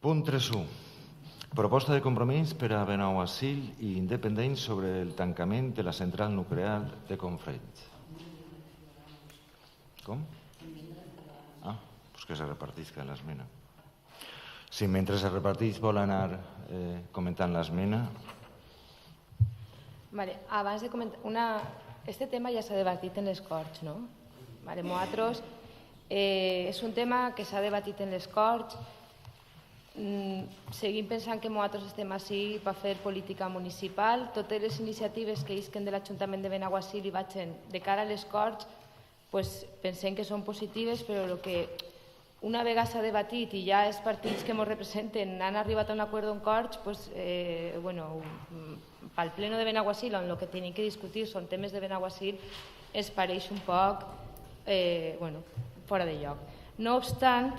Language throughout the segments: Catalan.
Punt 3.1. Proposta de compromís per a Benaguasil i Independent sobre el tancament de la central nuclear de Conflent. Com? Doncs que se repartisca l'esmena. Si mentre se reparteix vol anar comentant l'esmena. Abans de comentar, este tema ja s'ha debatit en les Corts, no? Nosaltres, és un tema que s'ha debatit en les Corts. Seguim pensant que nosaltres estem així per fer política municipal. Totes les iniciatives que isquen de l'Ajuntament de Benaguasil i vagin de cara a les Corts, pensem que són positives, però el que una vegada s'ha debatit i ja els partits que ens representen han arribat a un acord en Corts, pel pleno de Benaguasil, on el que tenim que discutir són temes de Benaguasil, ens pareix un poc fora de lloc. No obstant,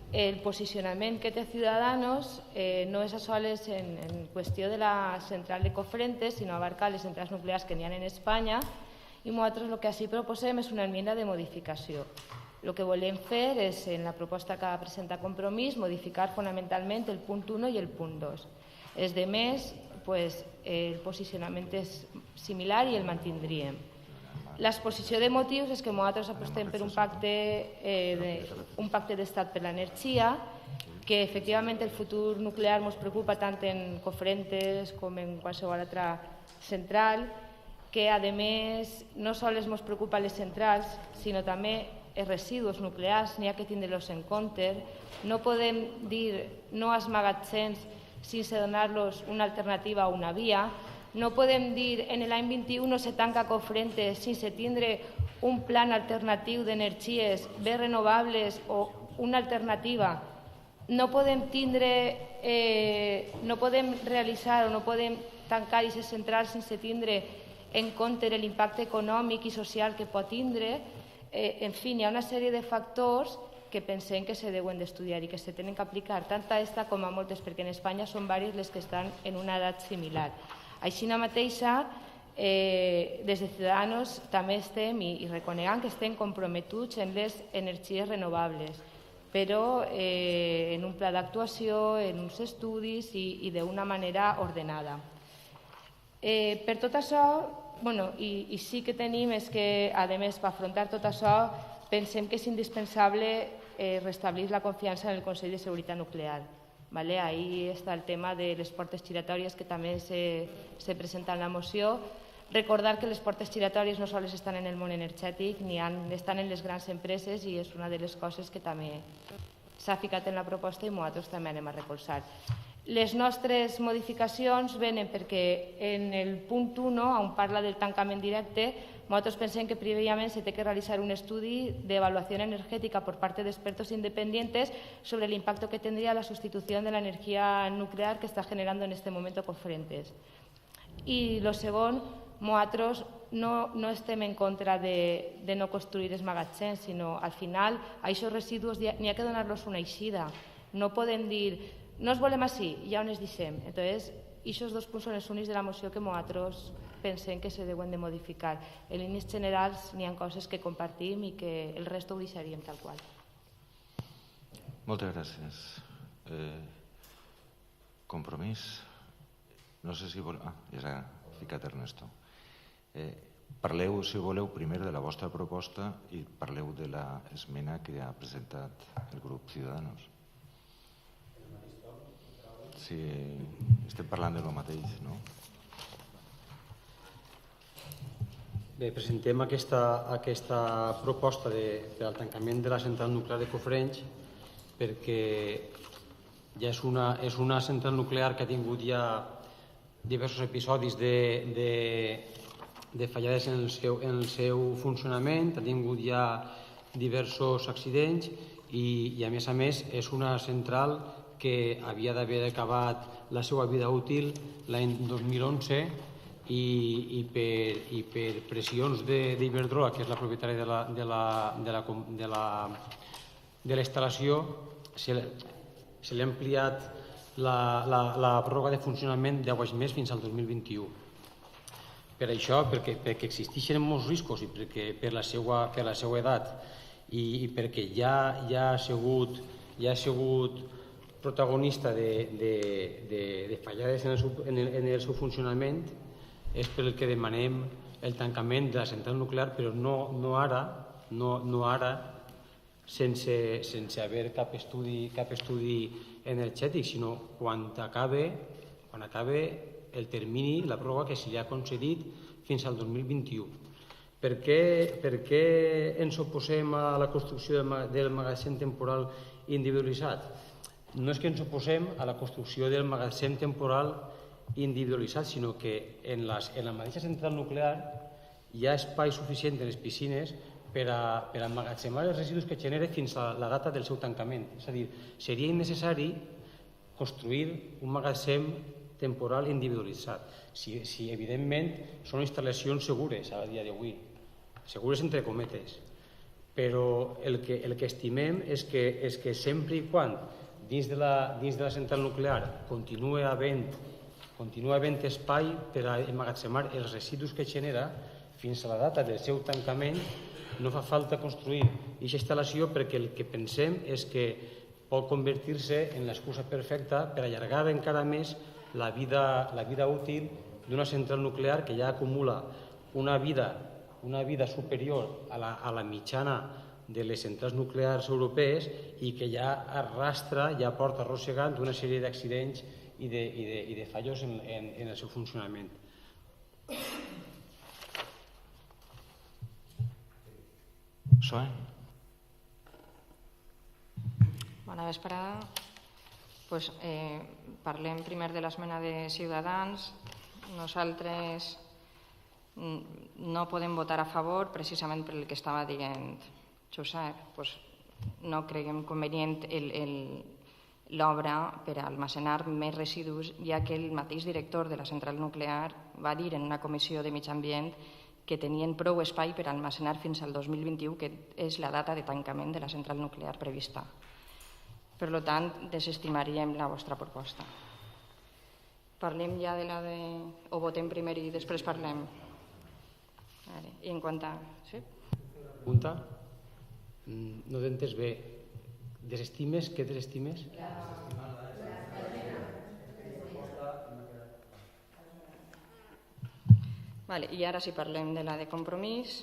el posicionament que té Ciudadanos no és a soles en qüestió de la central de Cofrentes, sinó abarca les centrals nuclears que n'hi ha en Espanya, i nosaltres el que així proposem és una enmienda de modificació. El que volem fer és, en la proposta que va presentar Compromís, modificar fonamentalment el punt 1 i el punt 2. Els demés, el posicionament és similar i el mantindríem. L'exposició de motius és que nosaltres apostem per un pacte d'estat per l'energia, que efectivament el futur nuclear ens preocupa tant en Cofrentes com en qualsevol altra central, que a més no sols ens preocupa les centrals, sinó també els residus nuclears, n'hi ha que tindre-los en compte. No podem dir no als magatzems sense donar-los una alternativa o una via. No podem dir en l'any 21 se tanca Cofrentes sense tindre un pla alternatiu d'energies bé renovables o una alternativa. No podem realitzar o no podem tancar aquestes centrals sense tindre en compte l'impacte econòmic i social que pot tindre. En fi, hi ha una sèrie de factors que pensem que se deuen d'estudiar i que se tenen que aplicar tant a aquesta com a moltes, perquè en Espanya són diverses les que estan en una edat similar. Així mateixa, des de Ciudadanos també estem i reconeguem que estem comprometuts en les energies renovables, però en un pla d'actuació, en uns estudis i d'una manera ordenada. Per tot això, i sí que tenim és que, a més, per afrontar tot això, pensem que és indispensable restablir la confiança en el Consell de Seguretat Nuclear. Ahí està el tema de les portes giratòries que també se presenta en la moció. Recordar que les portes giratòries no sols estan en el món energètic, estan en les grans empreses i és una de les coses que també s'ha ficat en la proposta i nosaltres també anem a recolzar. Les nostres modificacions venen perquè en el punt 1, on parla del tancament directe, nosaltres pensem que prèviament se té que realitzar un estudi d'avaluació energètica per part d'expertos independientes sobre el impacto que tendría la sustitución de la energía nuclear que está generando en este momento Cofrentes. I el segon, nosaltres no estem en contra de no construir els magatzems, sinó al final a aquests residus n'hi ha que donar-los una eixida. No podem dir no els volem així, ja on els deixem. Entonces, aquests dos punts són els únics de la moció que nosaltres pensem que se deuen de modificar. En línies generals n'hi ha coses que compartim i que el resto ho deixaríem tal qual. Moltes gràcies. Compromís? No sé si voleu... ja s'ha ficat Ernesto. Parleu, si voleu, primer de la vostra proposta i parleu de l'esmena que ha presentat el grup Ciudadanos. Sí, estem parlant del mateix, no? Bé, presentem aquesta proposta del tancament de la central nuclear de Cofrents perquè ja és una central nuclear que ha tingut ja diversos episodis de fallades en el seu funcionament, ha tingut ja diversos accidents i a més és una central que havia d'haver acabat la seva vida útil l'any 2011 i per pressions d'Iberdrola, que és la propietària de la instal·lació, se li ha ampliat la pròrroga de funcionament 10 anys més fins al 2021. Per això, perquè existeixen molts riscos i per la seva edat i perquè ja ha sigut protagonista de fallades en el seu funcionament és per el que demanem el tancament de la central nuclear, però no ara, sense haver cap estudi energètic, sinó quan acabe el termini, la pròrroga que se li ha concedit fins al 2021. Per què ens oposem a la construcció del magatzem temporal individualitzat? No és que ens oposem a la construcció del magatzem temporal individualitzat, sinó que en la mateixa central nuclear hi ha espai suficient en les piscines per a emmagatzemar els residus que genera fins a la data del seu tancament. És a dir, seria innecessari construir un magatzem temporal individualitzat, si evidentment són instal·lacions segures a dia d'avui, segures entre cometes, però el que estimem és que sempre i quan dins de la central nuclear continua havent espai per a emmagatzemar els residus que genera fins a la data del seu tancament, no fa falta construir aquesta instal·lació, perquè el que pensem és que pot convertir-se en l'excusa perfecta per allargar encara més la vida útil d'una central nuclear que ja acumula una vida superior a la mitjana de les centrals nuclears europees i que ja ja porta arrossegant una sèrie d'accidents i de fallos en el seu funcionament. PSOE. Bona vesprada. Parlem primer de l'esmena de Ciutadans. Nosaltres no podem votar a favor precisament per el que estava dient Josep. No creiem convenient l'obra per almacenar més residus, ja que el mateix director de la central nuclear va dir en una comissió de Mig Ambient que tenien prou espai per almacenar fins al 2021, que és la data de tancament de la central nuclear prevista. Per tant, desestimaríem la vostra proposta. Parlem ja de la de... o votem primer i després parlem? I en quant a... Sí? Pregunta? No t'he entès bé. Desestimes? Què desestimes? I ara si parlem de la de Compromís,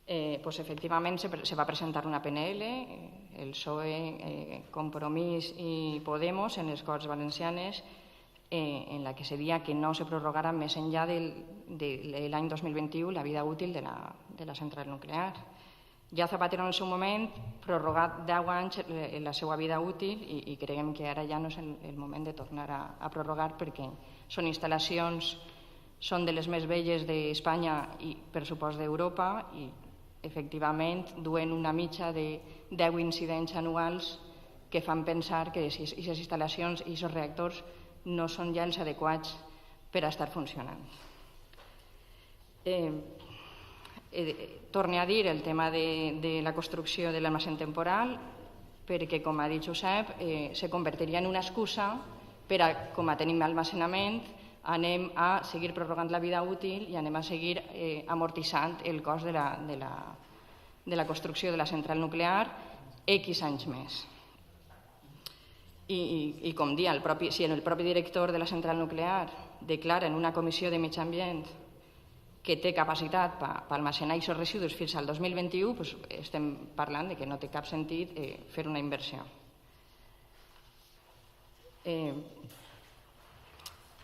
efectivament se va presentar una PNL, el PSOE, Compromís i Podemos en les Corts Valencianes, en la que se deia que no se prorrogara més enllà de l'any 2021 la vida útil de la central nuclear. Ja Zapatero en el seu moment prorrogat 10 anys la seva vida útil i creiem que ara ja no és el moment de tornar a prorrogar, perquè són instal·lacions, són de les més velles d'Espanya i per supost d'Europa, i efectivament duen una mitja de 10 incidents anuals que fan pensar que aquestes instal·lacions i aquests reactors no són ja els adequats per a estar funcionant. Torne a dir el tema de la construcció de l'almacén temporal, perquè, com ha dit Josep, se convertiria en una excusa per a, com a tenim almacenament, anem a seguir prorrogant la vida útil i anem a seguir amortitzant el cost de la construcció de la central nuclear X anys més. I com dir, si el propi director de la central nuclear declara en una comissió de Mig Ambient que té capacitat per almacenar aquests residus fins al 2021, estem parlant que no té cap sentit fer una inversió.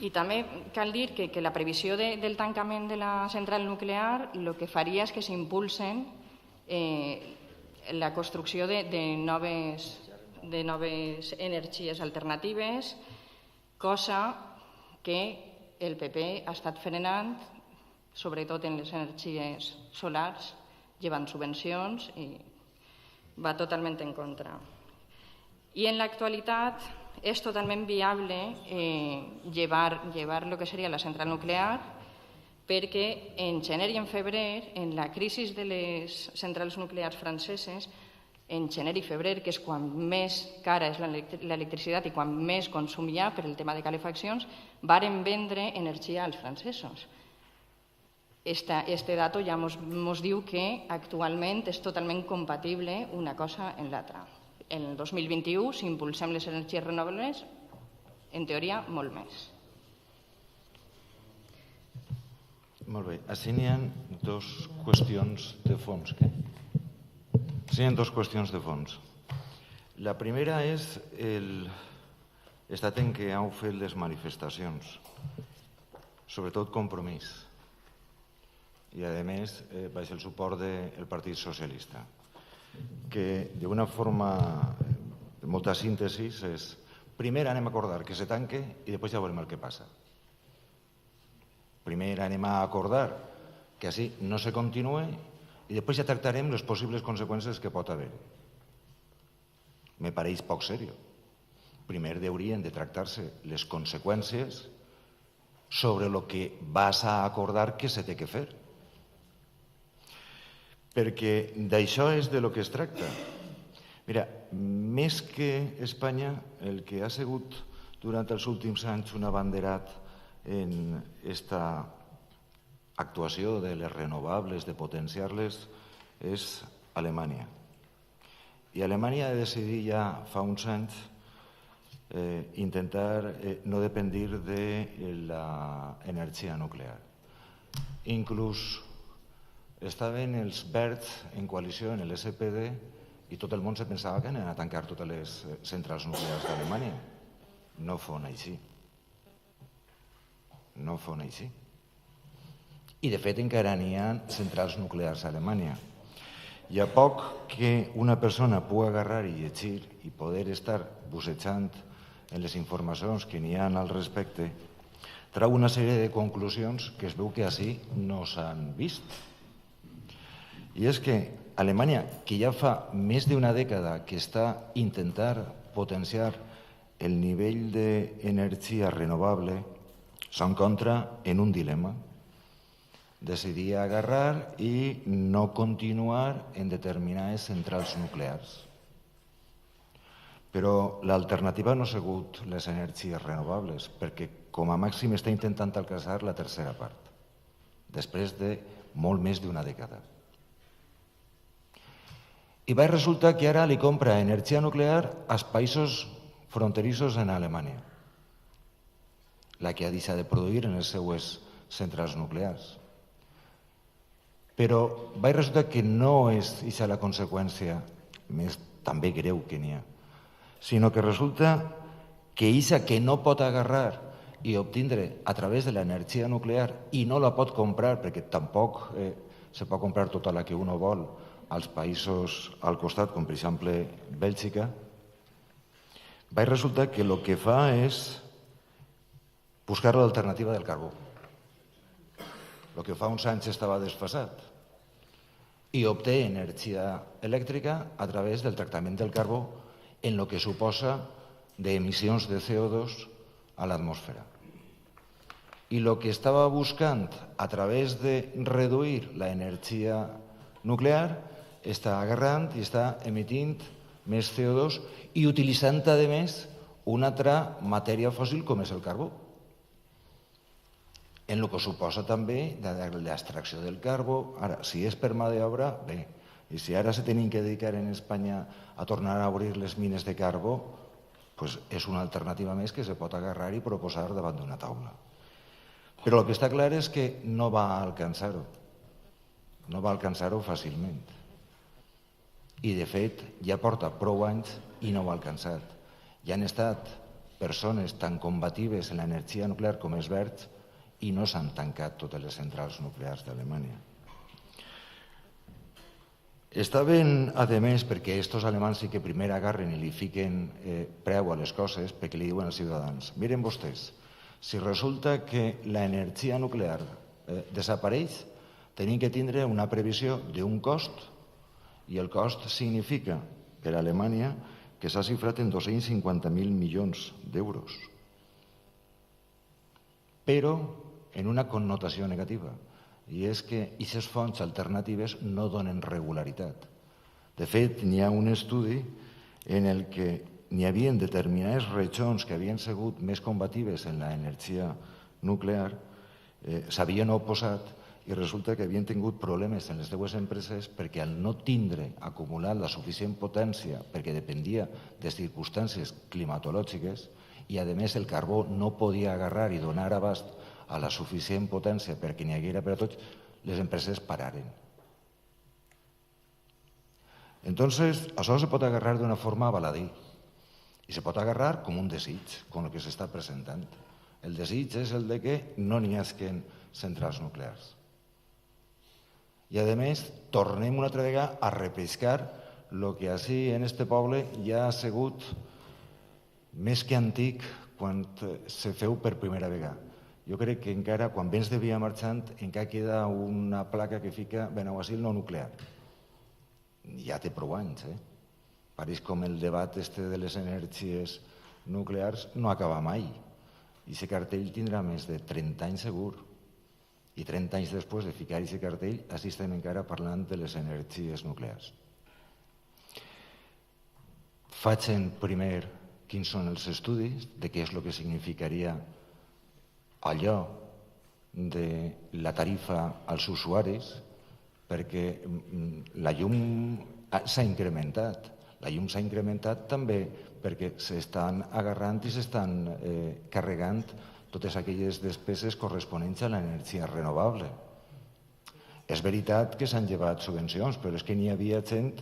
I també cal dir que la previsió del tancament de la central nuclear el que faria és que s'impulsen la construcció de noves energies alternatives, cosa que el PP ha estat frenant, sobretot en les energies solars, llevant subvencions, i va totalment en contra. I en l'actualitat és totalment viable llevar el que seria la central nuclear, perquè en gener i en febrer, en la crisi de les centrals nuclears franceses, en gener i febrer, que és quan més cara és l'electricitat i quan més consum hi ha per el tema de calefaccions, varen vendre energia als francesos. Este dato ja ens diu que actualment és totalment compatible una cosa en l'altra. En el 2021, si impulsem les energies renovables, en teoria, molt més. Molt bé. Així n'hi ha dues qüestions de fons. Així n'hi ha dues qüestions de fons. La primera és l'estat en què heu fet les manifestacions, sobretot Compromís, i a més baix el suport del Partit Socialista, que d'una forma de molta síntesi és primer anem a acordar que se tanque i després ja veurem el que passa. Primer anem a acordar que així no se continue i després ja tractarem les possibles conseqüències que pot haver. Me pareix poc seriós. Primer haurien de tractar-se les conseqüències sobre el que vas a acordar que se té que fer. Perquè d'això és de lo que es tracta. Mira, més que Espanya, el que ha sigut durant els últims anys un abanderat en aquesta actuació de les renovables, de potenciar-les, és Alemanya. I Alemanya ha decidit ja fa uns anys intentar no dependir de l'energia nuclear. Inclús estaven els verds en coalició en l'SPD i tot el món se pensava que anaven a tancar totes les centrals nuclears d'Alemanya. No fon així. No fon així. I de fet encara n'hi ha centrals nuclears a Alemanya. Hi ha poc que una persona pugui agarrar i llegir i poder estar bussejant en les informacions que n'hi ha al respecte, trau una sèrie de conclusions que es veu que així no s'han vist. I és que Alemanya, que ja fa més d'una dècada que està intentant potenciar el nivell d'energia renovable, s'encontra en un dilema. Decidir agarrar i no continuar en determinades centrals nuclears. Però l'alternativa no ha sigut les energies renovables, perquè com a màxim està intentant alcançar la tercera part, després de molt més d'una dècada. I va resultar que ara li compra energia nuclear als països fronterissos en Alemanya, la que ha deixat de produir en les seues centrals nuclears. Però va resultar que no és aquesta la conseqüència més també greu que n'hi ha, sinó que resulta que aquesta que no pot agarrar i obtindre a través de l'energia nuclear i no la pot comprar, perquè tampoc se pot comprar tota la que uno vol als països al costat, com per exemple Bèlgica, va resultar que el que fa és buscar l'alternativa del carbó. El que fa uns anys estava desfasat. I obté energia elèctrica a través del tractament del carbó en el que suposa d'emissions de CO2 a l'atmosfera. I el que estava buscant a través de reduir l'energia nuclear està agarrant i està emitint més CO2 i utilitzant, a més, una altra matèria fòssil com és el carbó. En el que suposa també l'extracció del carbó. Ara, si és per mà d'obra, bé. I si ara se tenen que dedicar en Espanya a tornar a obrir les mines de carbó, doncs és una alternativa més que se pot agarrar i proposar davant d'una taula. Però el que està clar és que no va alcançar-ho. No va alcançar-ho fàcilment. I, de fet, ja porta prou anys i no ho ha alcançat. Hi han estat persones tan combatives en l'energia nuclear com els verds i no s'han tancat totes les centrals nuclears d'Alemanya. Estaven, a més, perquè estos alemans sí que primer agarren i li fiquen preu a les coses, perquè li diuen als ciutadans: miren vostès, si resulta que l'energia nuclear desapareix, tenim que tindre una previsió d'un cost, i el cost significa per a Alemanya que s'ha xifrat en 250.000 milions d'euros. Però en una connotació negativa, i és que aquestes fonts alternatives no donen regularitat. De fet, n'hi ha un estudi en el que n'hi havia determinades regions que havien sigut més combatives en l'energia nuclear, s'havien oposat i resulta que havien tingut problemes en les seues empreses perquè al no tindre acumulat la suficient potència, perquè dependia de circumstàncies climatològiques, i a més el carbó no podia agarrar i donar abast a la suficient potència perquè n'hi haguera per a tots, les empreses pararen. Entonces, això se pot agarrar d'una forma baladí i se pot agarrar com un desig, com el que s'està presentant. El desig és el de que no n'hi hagin centrals nuclears. I, a més, tornem una altra vegada a repescar el que així en este poble ja ha sigut més que antic quan se feu per primera vegada. Jo crec que encara, quan vens de via marxant, encara queda una placa que fica Benaguasil no nuclear. Ja té prou anys, Pareix com el debat de les energies nuclears no acaba mai. I aquest cartell tindrà més de 30 anys segur. I 30 anys després de ficar aquest cartell, així estem encara parlant de les energies nuclears. Facin primer quins són els estudis de què és el que significaria allò de la tarifa als usuaris, perquè la llum s'ha incrementat. La llum s'ha incrementat també perquè s'estan agarrant i s'estan carregant totes aquelles despeses corresponents a l'energia renovable. És veritat que s'han llevat subvencions, però és que n'hi havia gent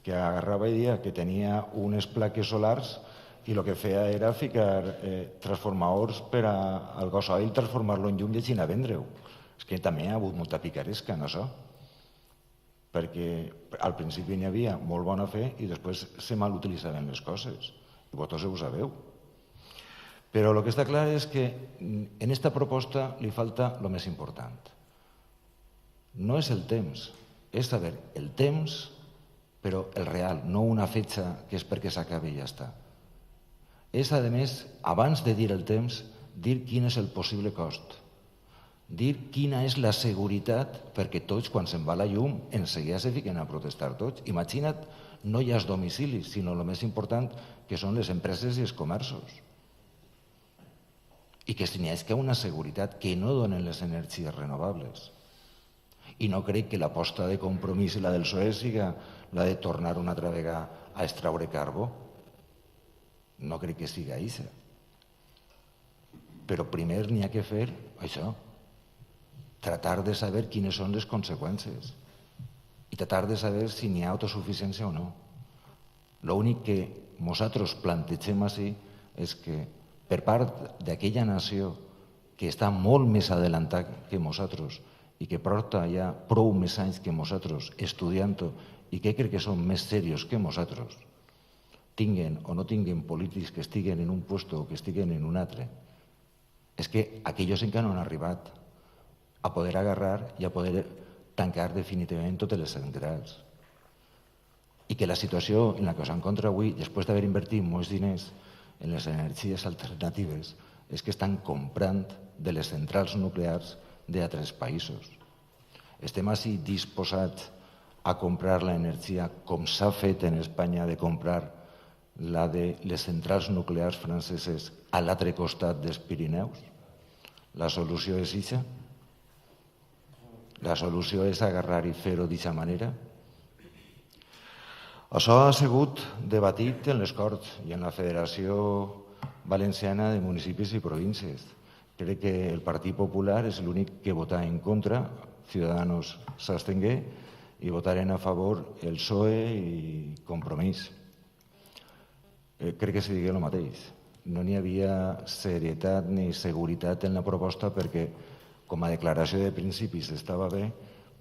que agarrava i deia que tenia unes plaques solars i el que feia era ficar transformadors per al gasoil, transformar-lo en llum i així anar a vendre-ho. És que també hi ha hagut molta picaresca en això, perquè al principi n'hi havia molt bona fe i després se mal utilitzaven les coses. I vosaltres ho sabeu. Però el que està clar és que en aquesta proposta li falta el més important. No és el temps, és saber el temps, però el real, no una fetge que és perquè s'acabi i ja està. És, a més, abans de dir el temps, dir quin és el possible cost. Dir quina és la seguretat perquè tots, quan se'n va la llum, enseguida se fiquen a protestar tots. Imagina't, no ja els domicilis, sinó el més important, que són les empreses i els comerços. I que n'hi ha una seguretat que no donen les energies renovables. I no crec que l'aposta de Compromís i la del PSOE siga la de tornar una altra vegada a extraure carbó. No crec que siga això. Però primer n'hi ha que fer això, tratar de saber quines són les conseqüències i tratar de saber si n'hi ha autosuficiència o no. L'únic que nosaltres plantegem així és que per part d'aquella nació que està molt més adelantada que nosaltres i que porta ja prou més anys que nosaltres estudiant-ho i que crec que són més serios que nosaltres, tinguen o no tinguen polítics que estiguen en un puesto o que estiguen en un altre, és que aquells encara no han arribat a poder agarrar i a poder tancar definitivament totes les centrals. I que la situació en la que s'encontra avui, després d'haver invertit molts diners en les energies alternatives, és que estan comprant de les centrals nuclears d'altres països. Estem així disposats a comprar l'energia com s'ha fet en Espanya de comprar la de les centrals nuclears franceses a l'altre costat dels Pirineus? La solució és aquesta? La solució és agarrar i fer-ho d'aquesta manera? Això ha sigut debatit en les Corts i en la Federació Valenciana de Municipis i Províncies. Crec que el Partit Popular és l'únic que vota en contra, Ciudadanos s'abstengué i votaren a favor el PSOE i Compromís. Crec que se digué el mateix. No n'hi havia serietat ni seguretat en la proposta perquè com a declaració de principis estava bé,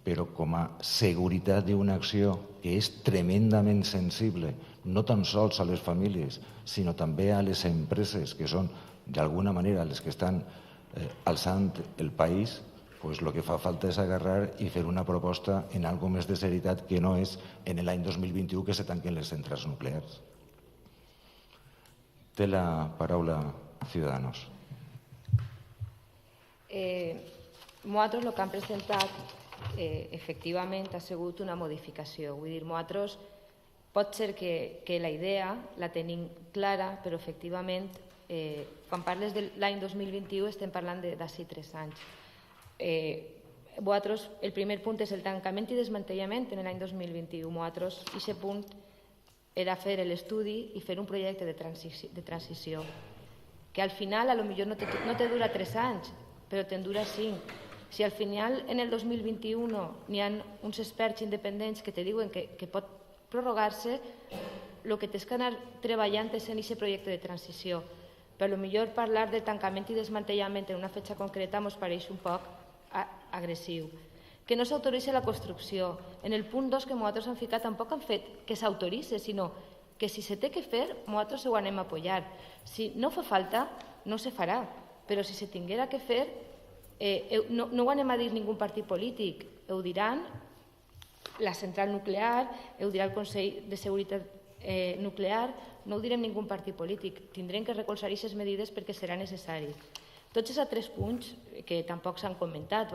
però com a seguretat d'una acció que és tremendament sensible, no tan sols a les famílies, sinó també a les empreses, que són d'alguna manera les que estan alçant el país, doncs el que fa falta és agarrar i fer una proposta en algo més de serietat que no és en l'any 2021 que se tanquen les centrals nuclears. Té la paraula Ciudadanos. Nosaltres el que hem presentat efectivament ha sigut una modificació. Vull dir, nosaltres pot ser que la idea la tenim clara, però efectivament quan parles de l'any 2021 estem parlant d'ací 3 anys. el primer punt és el tancament i desmantellament en l'any 2021. Vosaltres, aquest punt era fer l'estudi i fer un projecte de transició, que al final potser no te dura 3 anys, però te'n dura 5. Si al final en el 2021 n'hi ha uns experts independents que te diuen que pot prorrogar-se, el que tens que anar treballant és en aquest projecte de transició. Però potser parlar de tancament i desmantellament en una fetge concreta ens pareix un poc agressiu. Que no s'autoritza la construcció. En el punt 2 que nosaltres hem ficat tampoc hem fet que s'autoritzi, sinó que si se té que fer, nosaltres ho anem a apoyar. Si no fa falta, no se farà. Però si se tinguera que fer, no ho anem a dir ningú partit polític. Ho diran la central nuclear, ho dirà el Consell de Seguretat Nuclear, no ho direm ningú partit polític. Tindrem que recolzar aquestes medides perquè serà necessari. Tots els altres punts, que tampoc s'han comentat,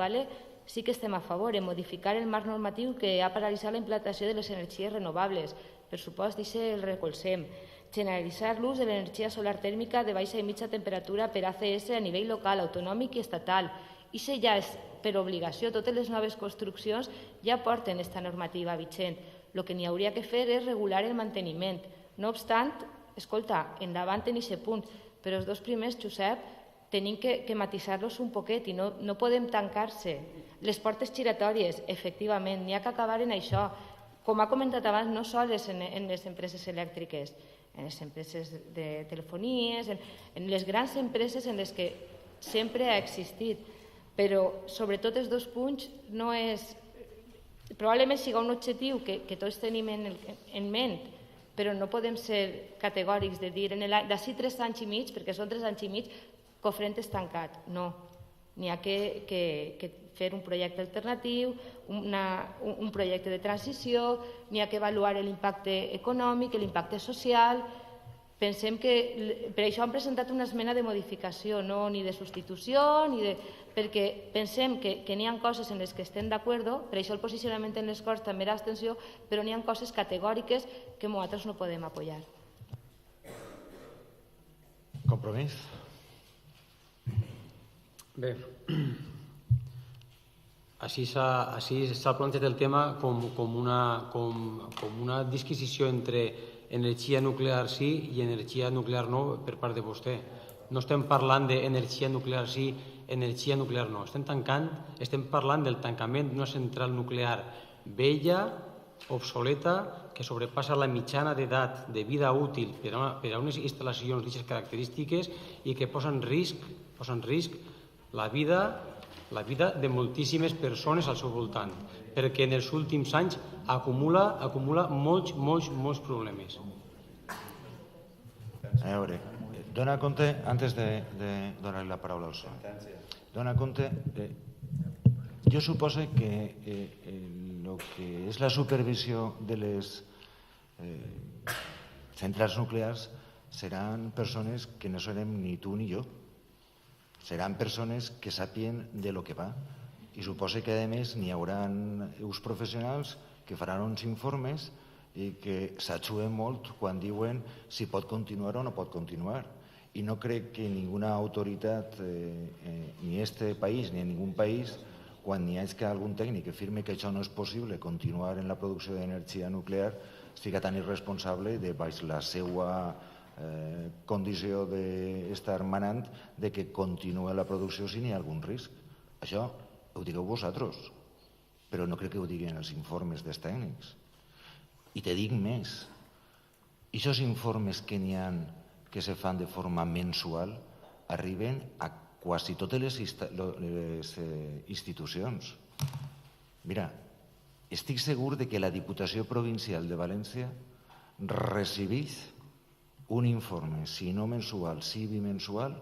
sí que estem a favor en modificar el marc normatiu que ha paralitzat la implantació de les energies renovables. Per supost, el recolzem. Generalitzar l'ús de l'energia solar tèrmica de baixa i mitja temperatura per ACS a nivell local, autonòmic i estatal. I si ja és per obligació, totes les noves construccions ja porten aquesta normativa vigent. El que n'hi hauria que fer és regular el manteniment. No obstant, escolta, endavant en aquest punt, però els 2 primers, Josep, tenim que matisar-los un poquet i no podem tancar-se. Les portes giratòries, efectivament, n'hi ha que acabar en això. Com ha comentat abans, no sols en les empreses elèctriques, en les empreses de telefonies, en les grans empreses en les que sempre ha existit. Però, sobretot, els 2 punts no és... Probablement sigui un objectiu que tots tenim en ment, però no podem ser categòrics de dir d'ací 3 anys i mig, perquè són 3 anys i mig, que ho farem tancat. No. N'hi ha que fer un projecte alternatiu, un projecte de transició, n'hi ha que avaluar l'impacte econòmic, l'impacte social. Pensem que per això hem presentat una esmena de modificació, no ni de substitució, perquè pensem que n'hi ha coses en les que estem d'acord, per això el posicionament en les Corts també era abstenció, però n'hi ha coses categòriques que nosaltres no podem apoyar. Compromís? Bé, així s'ha plantejat el tema com una disquisició entre energia nuclear sí i energia nuclear no per part de vostè. No estem parlant d'energia nuclear sí, energia nuclear no. Estem parlant del tancament d'una central nuclear vella, obsoleta, que sobrepassa la mitjana d'edat de vida útil per a unes instal·lacions d'aquestes característiques i que posa en risc la vida de moltíssimes persones al seu voltant, perquè en els últims anys acumula molts problemes. A veure, dona compte, antes de donar-li la paraula al PSOE, dona compte, jo suposo que el que és la supervisió de les centrals nuclears seran persones que no serem ni tu ni jo. Seran persones que sàpien de lo que va. I suposo que, a més, n'hi haurà uns professionals que faran uns informes i que s'atxuen molt quan diuen si pot continuar o no pot continuar. I no crec que ninguna autoritat, ni este país ni en ningú país, quan hi hagi algun tècnic que firme que això no és possible, continuar en la producció d'energia nuclear, siga tan irresponsable de baix la seva condició d'estar manant de que continuï la producció si n'hi ha algun risc. Això ho digueu vosaltres, però no crec que ho diguin els informes dels tècnics. I te dic més, aquests informes que n'hi ha que se fan de forma mensual arriben a quasi totes les institucions. Mira, estic segur que la Diputació Provincial de València recibeix un informe, si no mensual, si bimensual,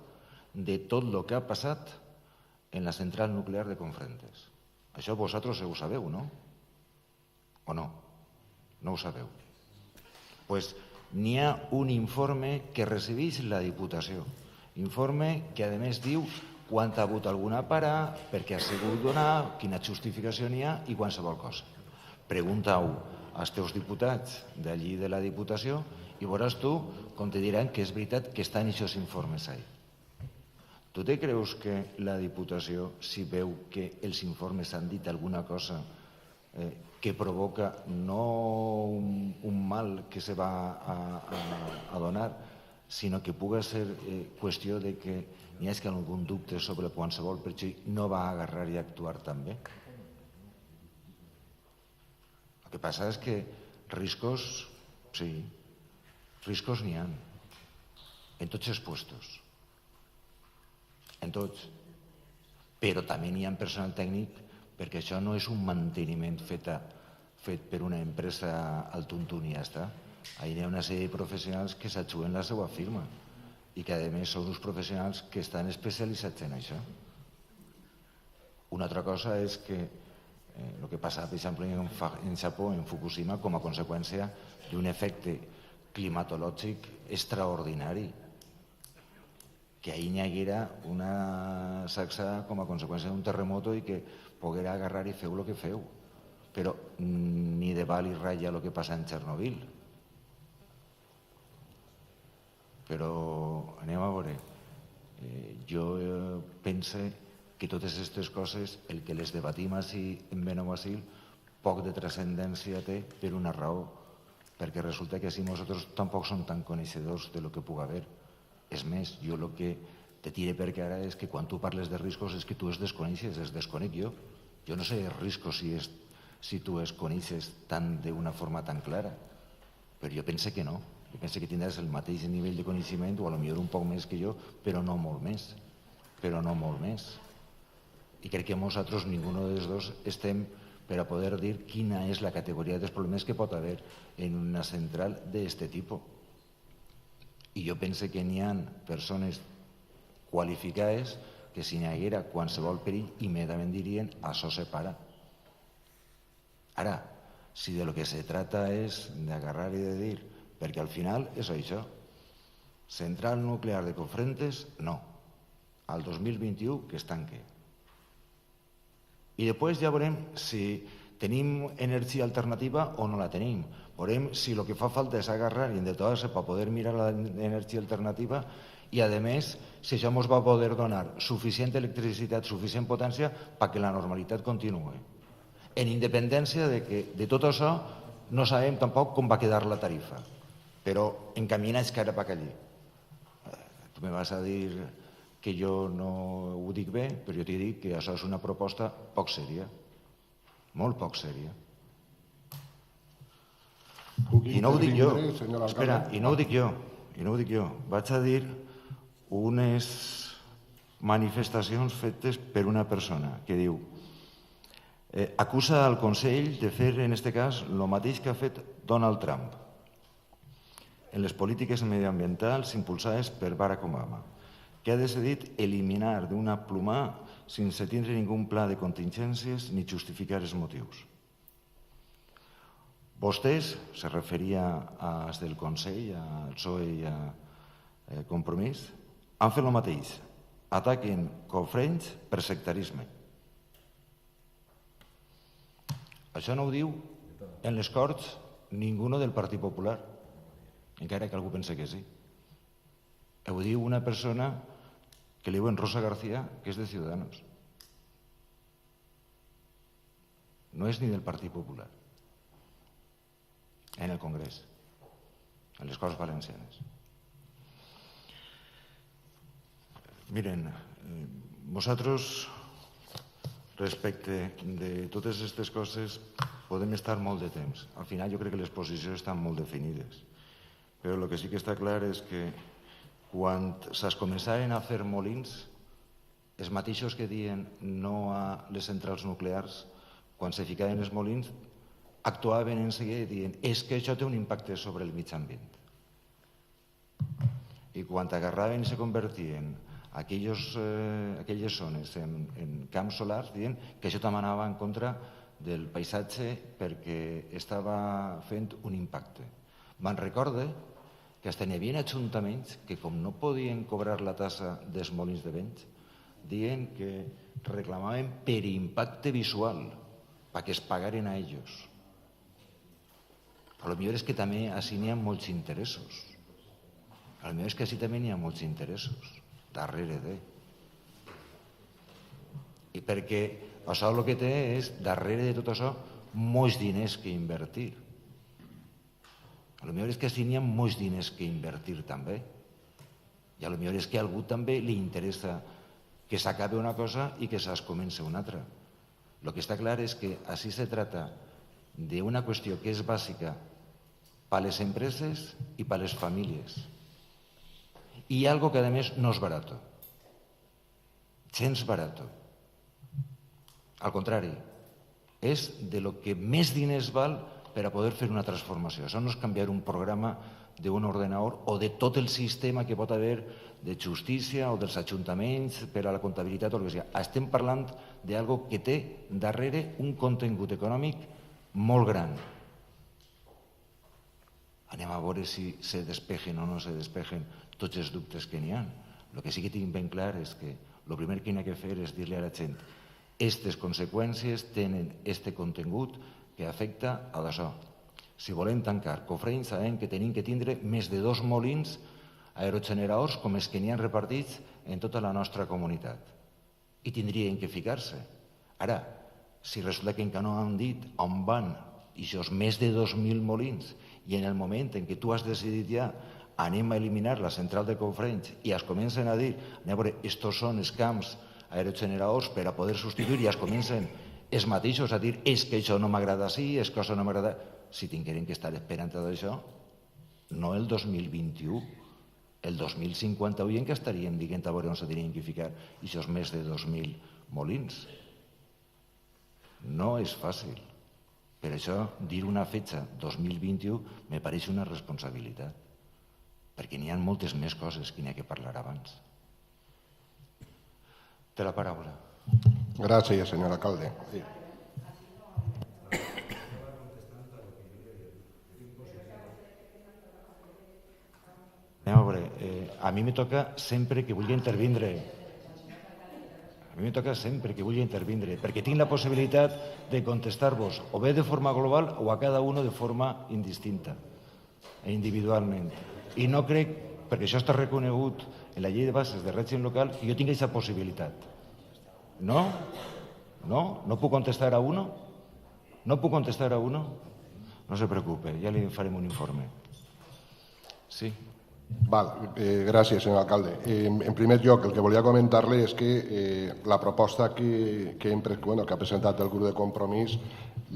de tot el que ha passat en la central nuclear de Confrentes. Això vosaltres ho sabeu, no? O no? No ho sabeu. Doncs n'hi ha un informe que recibeix la Diputació. Informe que, a més, diu quan ha hagut alguna parada, per què ha sigut donar, quina justificació n'hi ha i qualsevol cosa. Pregunta-ho als teus diputats d'allí de la Diputació i veuràs tu com te diran que és veritat que estan aquests informes ahí. Tu te creus que la Diputació, si veu que els informes han dit alguna cosa que provoca no un mal que se va a donar, sinó que puga ser qüestió de que n'hi hagi algun dubte sobre qualsevol perjudici, no va agarrar i actuar també? El que passa és que riscos, sí, riscos n'hi ha, en tots els puestos, en tots. Però també n'hi ha personal tècnic, perquè això no és un manteniment fet per una empresa al tuntún i ja està. Ahí hi ha una sèrie de professionals que s'ajuden la seva firma i que, a més, són uns professionals que estan especialitzats en això. Una altra cosa és que el que passa, per exemple, en Japó, en Fukushima, com a conseqüència d'un efecte climatològic extraordinari, que ahir n'hi haguera una sacsada com a conseqüència d'un terremoto i que poguera agarrar i feu el que feu. Però ni de val i ratlla el que passa en Chernobyl. Però anem a veure. Jo pense que totes aquestes coses, el que les debatim així en Benaguasil, poc de transcendència té per una raó, perquè resulta que així nosaltres tampoc som tan coneixedors de lo que pugui haver. És més, jo el que te tire per cara és que quan tu parles de riscos és que tu els desconeixes, els desconec jo. Jo no sé els riscos si tu els coneixes d'una forma tan clara, però jo pense que no. Jo pense que tindràs el mateix nivell de coneixement, o potser un poc més que jo, però no molt més. Però no molt més. I crec que nosaltres, ningú dels dos, estem per a poder dir quina és la categoria dels problemes que pot haver en una central d'aquest tipus. I jo pense que n'hi ha persones qualificades que si n'hi haguera qualsevol perill immediatament dirien això se para. Ara, si de lo que se trata és d'agarrar i de dir, perquè al final és això, central nuclear de Cofrentes, no. Al 2021 que es tanque. I després ja veurem si tenim energia alternativa o no la tenim. Veurem si el que fa falta és agarrar i endeutar-se per poder mirar l'energia alternativa i, a més, si això ens va poder donar suficient electricitat, suficient potència perquè la normalitat continuï. En independència de que de tot això no sabem tampoc com va quedar la tarifa, però encaminats cara per allí. Tu me vas a dir que jo no ho dic bé, però jo t'he dit que això és una proposta poc sèria, molt poc sèria. I no ho dic jo, espera, i no ho dic jo, vaig a dir unes manifestacions fetes per una persona que diu acusa al Consell de fer, en aquest cas, el mateix que ha fet Donald Trump en les polítiques mediambientals impulsades per Barack Obama, que ha decidit eliminar d'una pluma sense tindre ningú pla de contingències ni justificar els motius. Vostès, se referia als del Consell, al PSOE i a Compromís, han fet el mateix, ataquen Cofrents per sectarisme. Això no ho diu en les Corts ningú del Partit Popular, encara que algú pensa que sí. Ho diu una persona que li diuen Rosa García, que és de Ciudadanos. No és ni del Partit Popular. En el Congrés, en les Corts Valencianes. Miren, nosaltres, respecte de totes aquestes coses, podem estar molt de temps. Al final jo crec que les posicions estan molt definides. Però el que sí que està clar és que quan es començaren a fer molins, els mateixos que diuen no a les centrals nuclears, quan se ficaven els molins, actuaven en seguida i diuen és que això té un impacte sobre el mig ambient. I quan agarraven i se convertien aquelles zones en camps solars, diuen que això també anava en contra del paisatge perquè estava fent un impacte. Me'n recorde que fins hi havia ajuntaments que, com no podien cobrar la tassa dels molins de vents, diuen que reclamaven per impacte visual, perquè es pagaren a ells. Potser és que també així n'hi ha molts interessos. Potser és que així també n'hi ha molts interessos darrere de. perquè això el que té és, darrere de tot això, molts diners que invertir. A lo millor és que sí n'hi ha molts diners que invertir també. I a lo millor és que a algú també li interessa que s'acabe una cosa i que se'ls comença una altra. Lo que està clar és que així se trata d'una qüestió que és bàsica per a les empreses i per a les famílies. I algo que, a més, no és barato. Gens barato. Al contrari, és de lo que més diners val per a poder fer una transformació. Això no és canviar un programa d'un ordenador o de tot el sistema que pot haver de justícia o dels ajuntaments per a la comptabilitat o el que sigui. Estem parlant d'algo que té darrere un contingut econòmic molt gran. Anem a veure si se despejen o no se despejen tots els dubtes que n'hi ha. El que sí que tinc ben clar és que el primer que n'hi ha que fer és dir-li a la gent aquestes conseqüències tenen aquest contingut que afecta a d'això. Si volem tancar Cofrents, sabem que tenim que tindre més de 2 molins aerogeneradors com els que n'hi ha repartits en tota la nostra comunitat. I tindrien que ficar-se. Ara, si resulta que encara no han dit on van aquests més de 2.000 molins i en el moment en què tu has decidit ja anem a eliminar la central de Cofrents i es comencen a dir, anem a veure, estos són els camps aerogeneradors per a poder substituir i es comencen els mateixos a dir és que això no m'agrada així, és que això no m'agrada... Si tingueren que estar esperant tot això, no el 2021, el 2051 en què estaríem dient a veure on se tenien que ficar aquests més de 2.000 molins. No és fàcil. Per això, dir una fetge 2021 me pareix una responsabilitat, perquè n'hi ha moltes més coses que n'hi ha que parlar abans. Té la paraula. Gràcies, senyor alcalde. Sí. Anem a veure, a mi me toca sempre que vulgui intervindre. A mi me toca sempre que vulgui intervindre, perquè tinc la possibilitat de contestar-vos o bé de forma global o a cada uno de forma indistinta e individualment. I no crec, perquè això està reconegut en la llei de bases de règim local, que jo tingui aquesta possibilitat. No? No? No puc contestar a uno? No puc contestar a uno? No se preocupe, ja li farem un informe. Sí. Gràcies, senyor alcalde. En primer lloc, el que volia comentar-li és que la proposta que ha presentat el grup de Compromís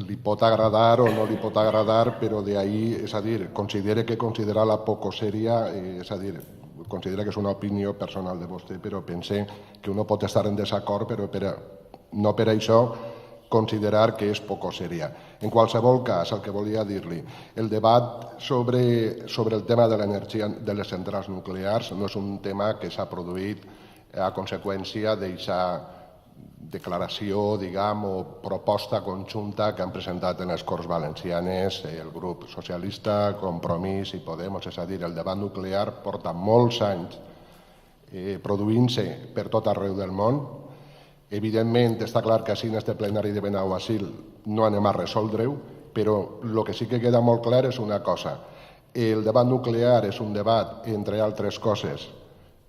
li pot agradar o no li pot agradar, però d'ahir, és a dir, considera la poco seria, és a dir, considera que és una opinió personal de vostè, però pense que uno pot estar en desacord, però no per això considerar que és poco seria. En qualsevol cas, el que volia dir-li, el debat sobre el tema de l'energia de les centrals nuclears no és un tema que s'ha produït a conseqüència d'aquesta declaració, diguem, o proposta conjunta que han presentat en les Corts Valencianes el grup socialista, Compromís i Podemos. És a dir, el debat nuclear porta molts anys produint-se per tot arreu del món. Evidentment, està clar que així en este plenari de Benaguasil no anem a resoldre-ho, però el que sí que queda molt clar és una cosa. El debat nuclear és un debat, entre altres coses,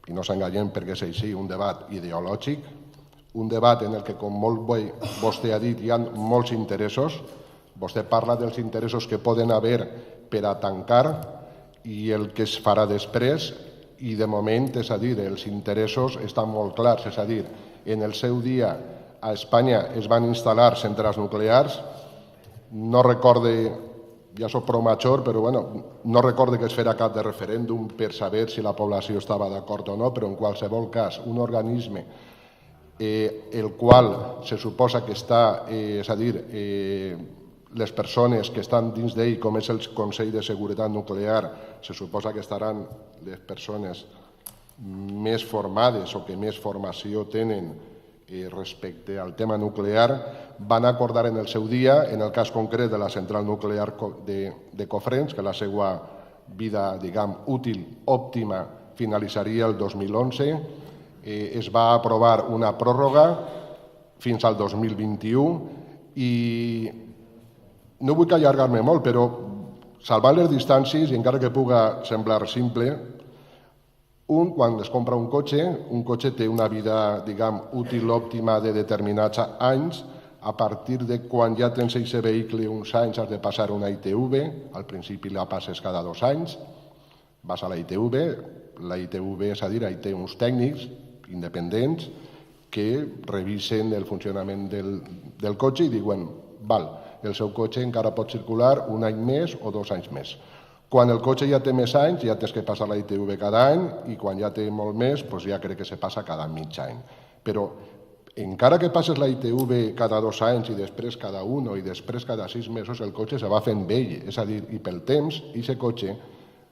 i no s'enganyem perquè és així, un debat ideològic, un debat en el que, com molt bé vostè ha dit, hi ha molts interessos. Vostè parla dels interessos que poden haver per a tancar i el que es farà després, i de moment, és a dir, els interessos estan molt clars, és a dir, en el seu dia a Espanya es van instal·lar centrals nuclears. No recorde, ja soc prou major, però no recorde que es fera cap de referèndum per saber si la població estava d'acord o no, però en qualsevol cas, un organisme el qual se suposa que està, és a dir, les persones que estan dins d'ell, com és el Consell de Seguretat Nuclear, se suposa que estaran les persones més formades o que més formació tenen respecte al tema nuclear, van acordar en el seu dia, en el cas concret de la central nuclear de Cofrents, que la seva vida, diguem, útil, òptima, finalitzaria el 2011, es va aprovar una pròrroga fins al 2021 i no vull allargar-me molt, però salvant les distàncies, i encara que puga semblar simple, Quan es compra un cotxe té una vida, diguem, útil òptima de determinats anys. A partir de quan ja tens aquest vehicle uns anys has de passar una ITV, al principi la passes cada 2 anys, vas a la ITV, és a dir, hi té uns tècnics independents que revisen el funcionament del cotxe i diuen, val, el seu cotxe encara pot circular un any més o 2 anys més. Quan el cotxe ja té més anys, ja tens que passar la ITV cada any i quan ja té molt més, ja crec que se passa cada mig any. Però encara que passes la ITV cada 2 anys i després cada 1 i després cada 6 mesos, el cotxe se va fent vell. És a dir, i pel temps, aquest cotxe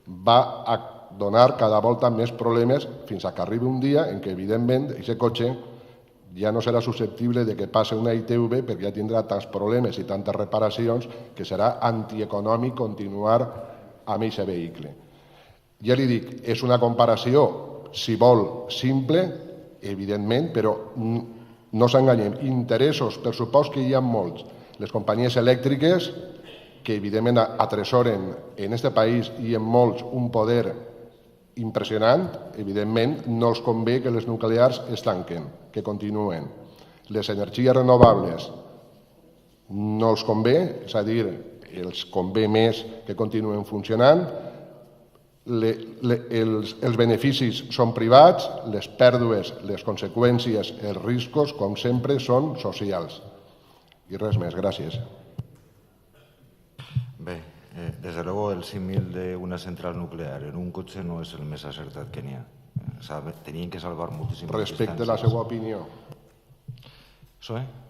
va a donar cada volta més problemes fins que arribi un dia en què, evidentment, aquest cotxe ja no serà susceptible de que passi una ITV perquè ja tindrà tants problemes i tantes reparacions que serà antieconòmic continuar amb aquest vehicle. Ja li dic, és una comparació, si vol, simple, evidentment, però no s'enganyem. Interessos, per supost que hi ha molts. Les companyies elèctriques, que evidentment atresoren en aquest país i en molts un poder impressionant, evidentment no els convé que les nuclears es tanquen, que continuen. Les energies renovables no els convé, és a dir, els convé més que continuen funcionant, els beneficis són privats, les pèrdues, les conseqüències, els riscos, com sempre, són socials. I res més, gràcies. Bé, desde luego el símil de una central nuclear en un cotxe no és el més acertat que n'hi ha. Tenien que salvar moltíssimes distàncies. Respecte a la seva opinió. Zoe?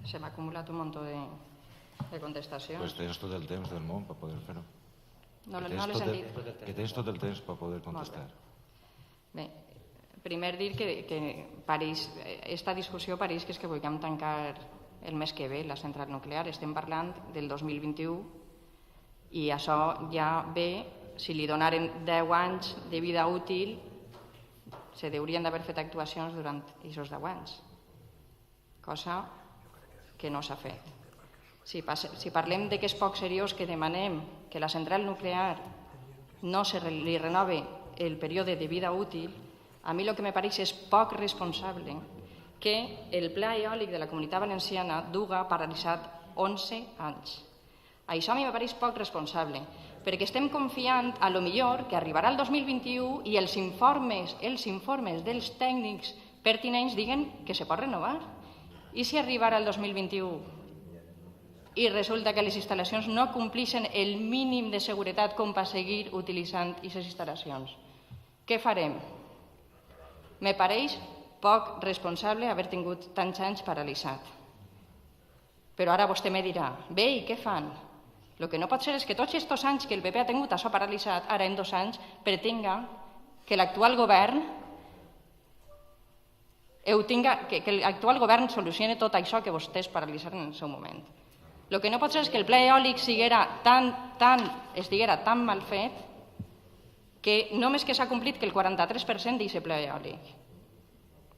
Se m'ha acumulat un munt de contestacions. Pues tens tot el temps del món per poder fer-ho. No l'he sentit. Que tens tot el temps per poder contestar. Bé, primer dir que París, esta discussió pareix que és que vulguem tancar el mes que ve la central nuclear. Estem parlant del 2021 i això ja ve, si li donaren 10 anys de vida útil, se haurien d'haver fet actuacions durant aquests 10 anys, cosa que no s'ha fet. Si parlem de que és poc seriós que demanem que la central nuclear no se li renove el període de vida útil, a mi el que me pareix és poc responsable que el pla eòlic de la Comunitat Valenciana duga paralitzat 11 anys. Això a mi me pareix poc responsable, perquè estem confiant a lo millor que arribarà el 2021 i els informes dels tècnics pertinents diguen que se pot renovar. I si arribarà el 2021 i resulta que les instal·lacions no compleixen el mínim de seguretat com per seguir utilitzant aquestes instal·lacions? Què farem? Me pareix poc responsable haver tingut tants anys paralitzat. Però ara vostè me dirà, bé, i què fan? El que no pot ser és que tots aquests anys que el PP ha tingut això paralitzat, ara en 2 anys, pretenga que l'actual govern solucioni tot això que vostès paralitzaren en el seu moment. El que no pot ser és que el pla eòlic estiguera tan mal fet que només que s'ha complit que el 43% d'aquest pla eòlic.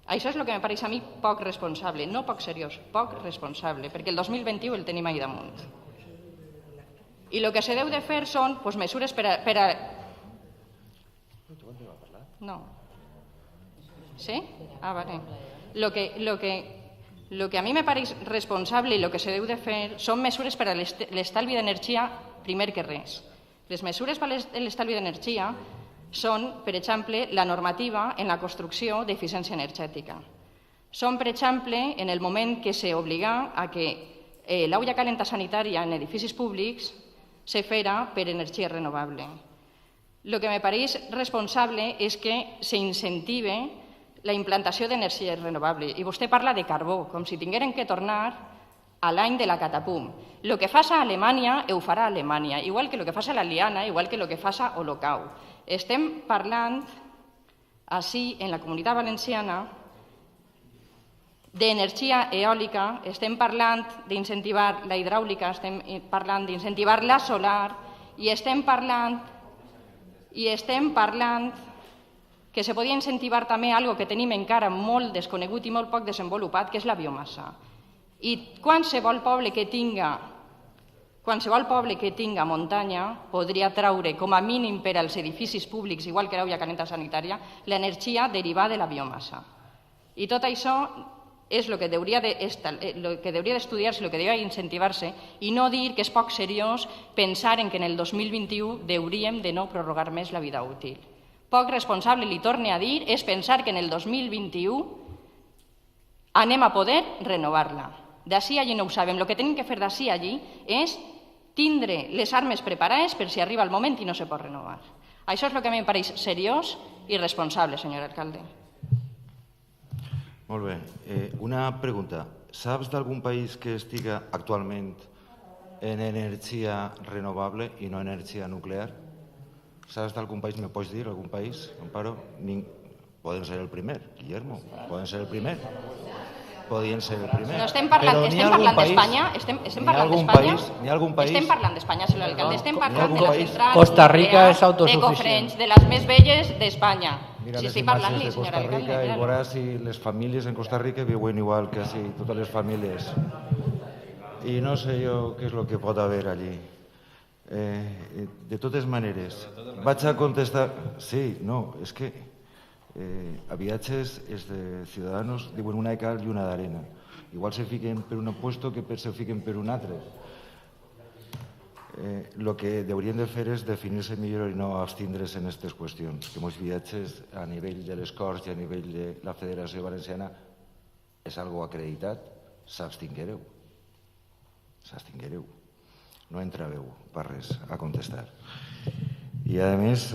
Això és el que me pareix a mi poc responsable, no poc seriós, poc responsable, perquè el 2021 el tenim ahí damunt. I el que se deu de fer són mesures per a... No. Sí? Ah, vale. El que a mi me pareix responsable i el que se deu de fer són mesures per a l'estalvi d'energia primer que res. Les mesures per a l'estalvi d'energia són, per exemple, la normativa en la construcció d'eficiència energètica. Són, per exemple, en el moment que s'obliga a que l'aigua calenta sanitària en edificis públics se fera per energia renovable. El que me pareix responsable és que s'incentive la implantació d'energia renovable. I vostè parla de carbó, com si tingueren que tornar a l'any de la catapum. El que fa a Alemanya ho farà Alemanya, igual que el que fa a l'Aliana, igual que el que fa a Olocau. Estem parlant, així, en la Comunitat Valenciana, d'energia eòlica, estem parlant d'incentivar la hidràulica, estem parlant d'incentivar la solar i estem parlant que se podia incentivar també algo que tenim encara molt desconegut i molt poc desenvolupat, que és la biomassa. I qualsevol poble que tinga Qualsevol poble que tinga muntanya podria traure com a mínim per als edificis públics, igual que l'Auia Calenta Sanitària, l'energia derivada de la biomassa. I tot això és el que hauria d'estudiar-se, el que hauria d'incentivar-se, i no dir que és poc seriós pensar en que en el 2021 hauríem de no prorrogar més la vida útil. Poc responsable, li torne a dir, és pensar que en el 2021 anem a poder renovar-la. D'ací allí no ho sabem. El que tenim que fer d'ací allí és tindre les armes preparades per si arriba el moment i no se pot renovar. Això és el que a mi em pareix seriós i responsable, senyor alcalde. Molt bé. Una pregunta. Saps d'algun país que estiga actualment en energia renovable i no energia nuclear? Saps d'algun país? Me pots dir algun país, Amparo? Poden ser el primer, Guillermo. Poden ser el primer. Podien ser el primer. No, estem parlant d'Espanya. Estem parlant d'Espanya, senyor alcalde. Estem parlant de la central Costa Rica és de autosuficient. Cofrents, de les més velles d'Espanya. Mira Si les estic parlant-li, imatges de senyor Costa Rica alcalde. i veuràs si les famílies en Costa Rica viuen igual que així, totes les famílies. I no sé jo què és el que pot haver allí. De totes maneres, vaig a contestar... Sí, no, és que a viatges és de Ciudadanos diuen una de cal i una d'arena. Igual se fiquen per un puesto que se fiquen per un altre. El que haurien de fer és definir-se millor i no abstindre's en aquestes qüestions. Que molts viatges a nivell de les Corts i a nivell de la Federació Valenciana és algo acreditat, s'abstinguereu. S'abstinguereu. No entraveu per res a contestar. I a més,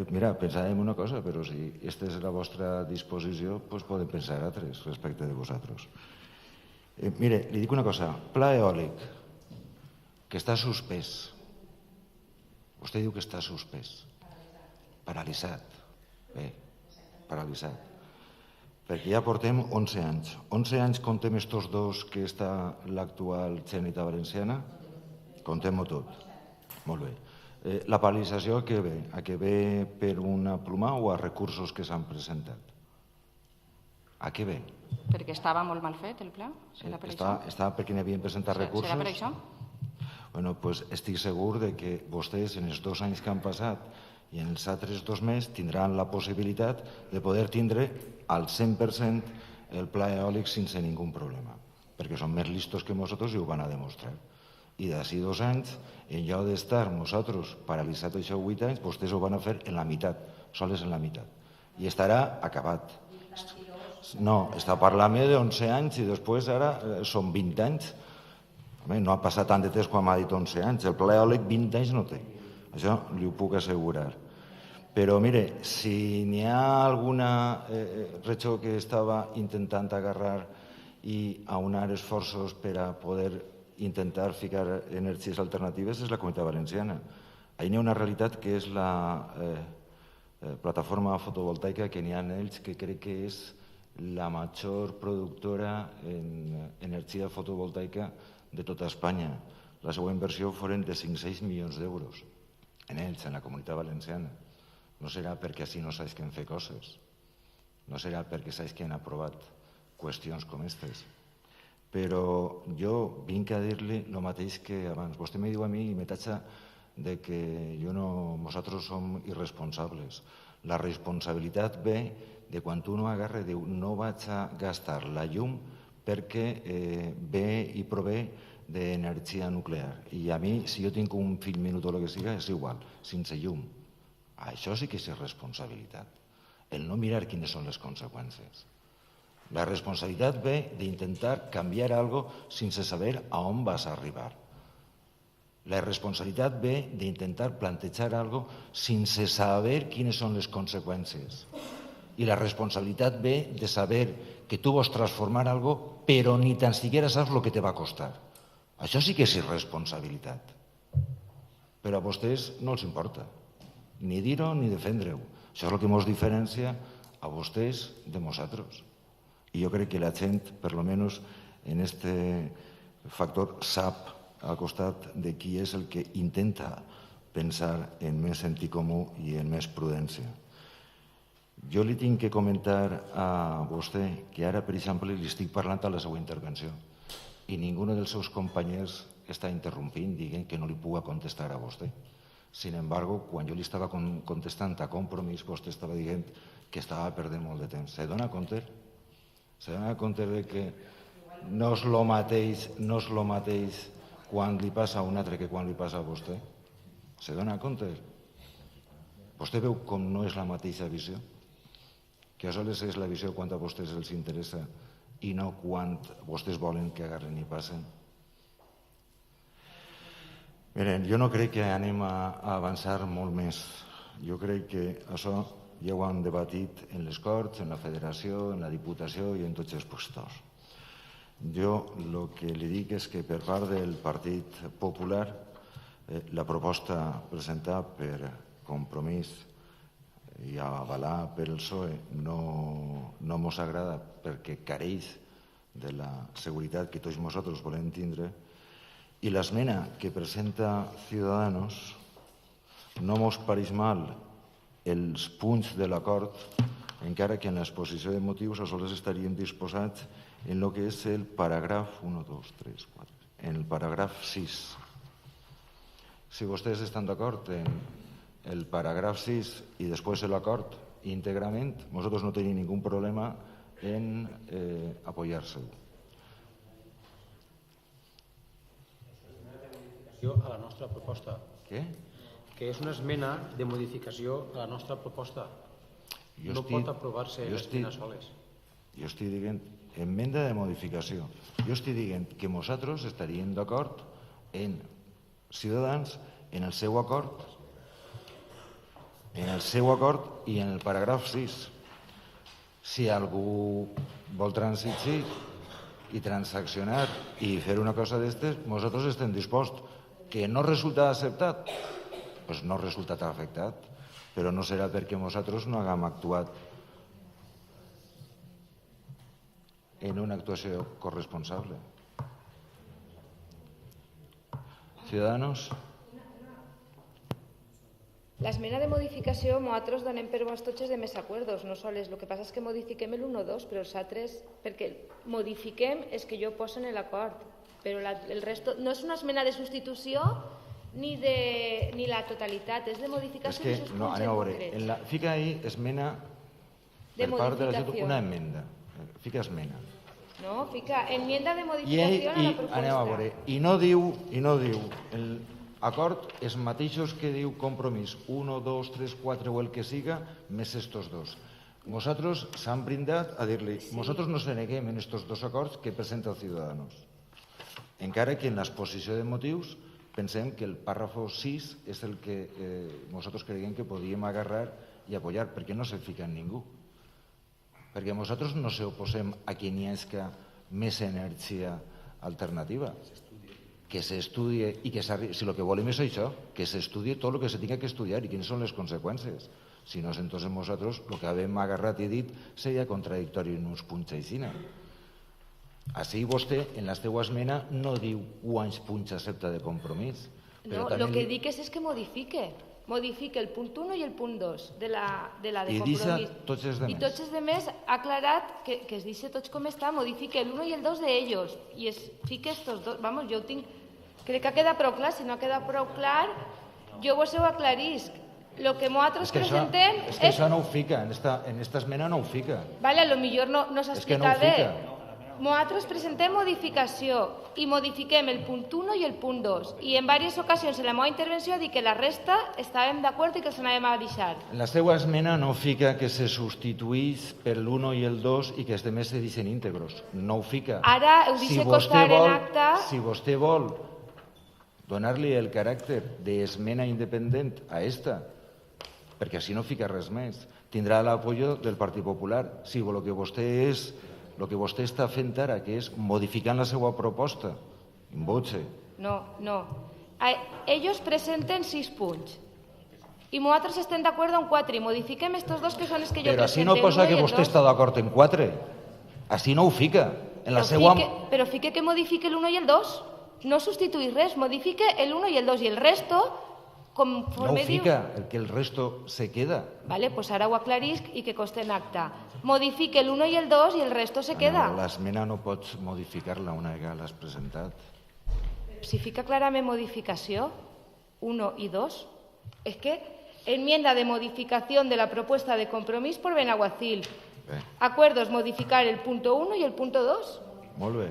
mira, pensàvem una cosa, però si aquesta és la vostra disposició, doncs podem pensar altres respecte de vosaltres. Mire, li dic una cosa, pla eòlic, que està suspès. Vostè diu que està suspès. Paralitzat. Bé, paralitzat. Perquè ja portem 11 anys. 11 anys contem estos dos que està l'actual Generalitat Valenciana? Contem-ho tot. Molt bé. La paralització a què ve? A què ve per una ploma o a recursos que s'han presentat? A què ve? Perquè estava molt mal fet el pla? Serà per això? Estava perquè n'havien presentat recursos? Serà per això? Bueno, doncs estic segur que vostès en els 2 anys que han passat i en els altres 2 més tindran la possibilitat de poder tindre al 100% el pla eòlic sense ningú problema, perquè són més listos que nosaltres i ho van a demostrar. I d'ací 2 anys, en lloc d'estar nosaltres paralitzats això 8 anys, vostès ho van a fer en la meitat, sols en la meitat. I estarà acabat. No, està parlant de 11 anys i després ara són 20 anys. No ha passat tant de temps quan m'ha dit 11 anys. El pla eòlic 20 anys no té. Això li ho puc assegurar. Però mire, si n'hi ha alguna regió que estava intentant agarrar i aunar esforços per a poder intentar ficar energies alternatives és la Comunitat Valenciana. Ahí n'hi ha una realitat que és la plataforma fotovoltaica que n'hi ha ells, que crec que és la major productora en energia fotovoltaica de tota Espanya. La seva inversió foren de 5-6 milions d'euros en ells, en la Comunitat Valenciana. No serà perquè així no saben fer coses. No serà perquè saben que han aprovat qüestions com aquestes. Però jo vinc a dir-li el mateix que abans. Vostè me diu a mi i me tatxa que nosaltres som irresponsables. La responsabilitat ve de quan uno agarra i diu no vaig a gastar la llum perquè ve i prové d'energia nuclear. I a mi, si jo tinc un fill minut o el que siga, és igual, sense llum. Això sí que és irresponsabilitat. El no mirar quines són les conseqüències. La responsabilitat ve d'intentar canviar alguna cosa sense saber a on vas arribar. La responsabilitat ve d'intentar plantejar alguna cosa sense saber quines són les conseqüències. I la responsabilitat ve de saber que tu vols transformar alguna cosa però ni tan siquiera saps el que te va costar. Això sí que és irresponsabilitat. Però a vostès no els importa ni dir-ho ni defendre-ho. Això és el que ens diferencia a vostès de nosaltres. I jo crec que la gent, per almenys en aquest factor, sap al costat de qui és el que intenta pensar en més sentit comú i en més prudència. Jo li tinc que comentar a vostè que ara, per exemple, li estic parlant a la seva intervenció i ningú dels seus companys està interrompint dient que no li puga contestar a vostè. Sin embargo, quan jo li estava contestant a Compromís, vostè estava dient que estava perdent molt de temps. Se dona compte? Se dona compte que no és el mateix quan li passa a un altre que quan li passa a vostè? Se dona compte? Vostè veu com no és la mateixa visió? Que aleshores és la visió quan a vostès els interessa i no quan vostès volen que agarren i passen. Miren, jo no crec que anem a avançar molt més. Jo crec que això ja ho han debatit en les Corts, en la Federació, en la Diputació i en tots els postors. Jo el que li dic és que per part del Partit Popular la proposta presentada per Compromís i avalar per el PSOE no mos agrada perquè careix de la seguretat que tots nosaltres volem tindre, i l'esmena que presenta Ciudadanos no mos pareix mal els punts de l'acord, encara que en l'exposició de motius aleshores estaríem disposats en el que és el paràgraf 1, 2, 3, 4, en el paràgraf 6. Si vostès estan d'acord en el paràgraf 6 i després l'acord íntegrament, nosaltres no tenim ningú problema en apoyar-se-ho. A la nostra proposta. Què? Que és una esmena de modificació a la nostra proposta. No pot aprovar-se l'esmena soles. Jo estic dient enmenda de modificació. Jo estic dient que nosaltres estaríem d'acord en Ciutadans en el seu acord i en el paràgraf 6. Si algú vol transigir i transaccionar i fer una cosa d'estes, nosaltres estem disposats. Que no resulta acceptat? Doncs no resulta afectat, però no serà perquè nosaltres no haguem actuat en una actuació corresponsable. Ciudadanos? L'esmena de modificació, nosaltres donem per bons tots els de més acords, no sols. El que passa és que modifiquem l'1-2, però els altres, perquè modifiquem és que jo poso en l'acord, però el resto no és una esmena de substitució ni la totalitat, és de modificació de sus punts en concrets. Fica ahí esmena per part de la Junta, una enmenda. Fica esmena. No, fica enmienda de modificació a la proposta. Anem a veure, i no diu l'acord els mateixos que diu Compromís, 1, 2, 3, 4 o el que siga, més estos dos. Nosaltres s'han brindat a dir-li, nosaltres no se neguem en estos dos acords que presenta Ciudadanos. Encara que en l'exposició de motius pensem que el pàrrafo 6 és el que nosaltres creiem que podíem agarrar i apoyar, perquè no se fica en ningú. Perquè nosaltres no s'oposem a que n'hi hagi més energia alternativa. Que s'estudie i que s'arribi... Si el que volem és això, que s'estudie tot el que se tingui que estudiar i quines són les conseqüències. Si no, entonces nosaltres el que havem agarrat i dit seria contradictori en uns punts aixina. Així vostè, en la seva esmena, no diu quants punts accepta de Compromís. No, el que dic és que modifique. Modifique el punt 1 i el punt 2 de la de I Compromís. deixa tots els demés. I tots els demés ha aclarat que es deixa tots com està, modifique el 1 i el 2 d'ells. I es fique estos dos. Vamos, jo ho tinc... Crec que ha quedat prou clar. Si no ha quedat prou clar, jo vos ho aclarisc. El que nosaltres presentem és... És que això no ho fica, en esta esmena no ho fica. Vale, a lo millor no s'explica bé. És que no ho fica. Nosaltres presentem modificació i modifiquem el punt 1 i el punt 2. I en diverses ocasions en la meva intervenció dic que la resta estàvem d'acord i que s'anàvem a deixar. En la seva esmena no fica que se substituís per l'1 i el 2 i que els demés se deixen íntegros. No ho fica. Ara ho deixa constar en acta... Si vostè vol donar-li el caràcter d'esmena independent a esta, perquè així no fica res més, tindrà l'apoyo del Partit Popular. Si el que vostè està fent ara, que és modificant la seva proposta, en voce. No. Ells presenten 6 punts. I nosaltres estem d'acord en 4 i modifiquem estos dos que són els que jo presente. Però així no posa que vostè està d'acord en 4. Així no ho fica. Però fique que modifique l'1 i el 2. No substituïs res, modifique l'1 i el 2 i el resto... No ho fica, que el resto se queda. Vale, pues ara ho aclarisc i que conste en acta. Modifique l'1 i el 2 i el resto se queda. L'esmena no pots modificar-la una vegada l'has presentat. si fica clarament modificació, 1 y 2, es que enmienda de modificación de la propuesta de Compromís por Benaguacil. Acuerdos, modificar el punto 1 y el punto 2. Molt bé.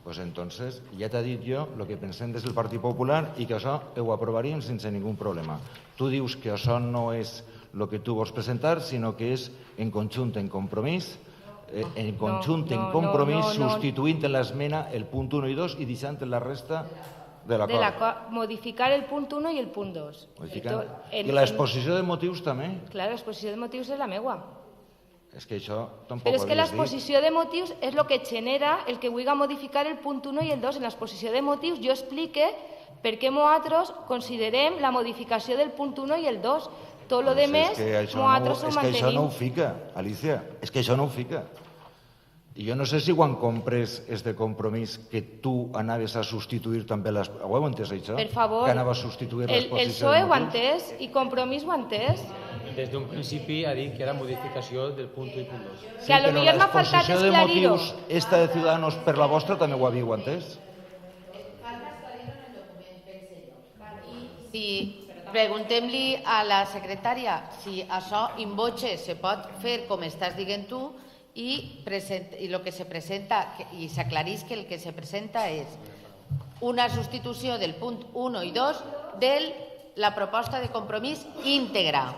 Pues entonces, ja t'ha dit jo el que pensem des del Partit Popular i que això ho aprovaríem sense ningú problema. Tu dius que això no és el que tu vols presentar, sinó que és en conjunt, en compromís, substituint en l'esmena el punt 1 i 2 i deixant la resta de l'acord. Modificar el punt 1 i el punt 2. I l'exposició de motius també? Clar, l'exposició de motius és la meua. És que això tampoc Però és ho que havies dit. l'exposició de motius és el que genera el que vulgui modificar el punt 1 i el 2. En l'exposició de motius jo explique per què nosaltres considerem la modificació del punt 1 i el 2. Tot el demés, nosaltres ho mantenim. És que això no ho fica, Alicia. És que això no ho fica. I jo no sé si quan compres este compromís que tu anaves a substituir també les... Ho heu entès, això? Per favor, que anava a substituir l'exposició el PSOE ho ha entès i Compromís ho ha entès. Des d'un principi ha dit que era modificació del punt 1 i punt 2. Que a lo millor m'ha faltat esclarir-ho. L'exposició de motius, esta de Ciudadanos per la vostra, també ho havíeu entès? Si preguntem-li a la secretària si això in voce se pot fer com estàs dient tu i el que se presenta, i s'aclarís que el que se presenta és una substitució del punt 1 i 2 de la proposta de compromís íntegra.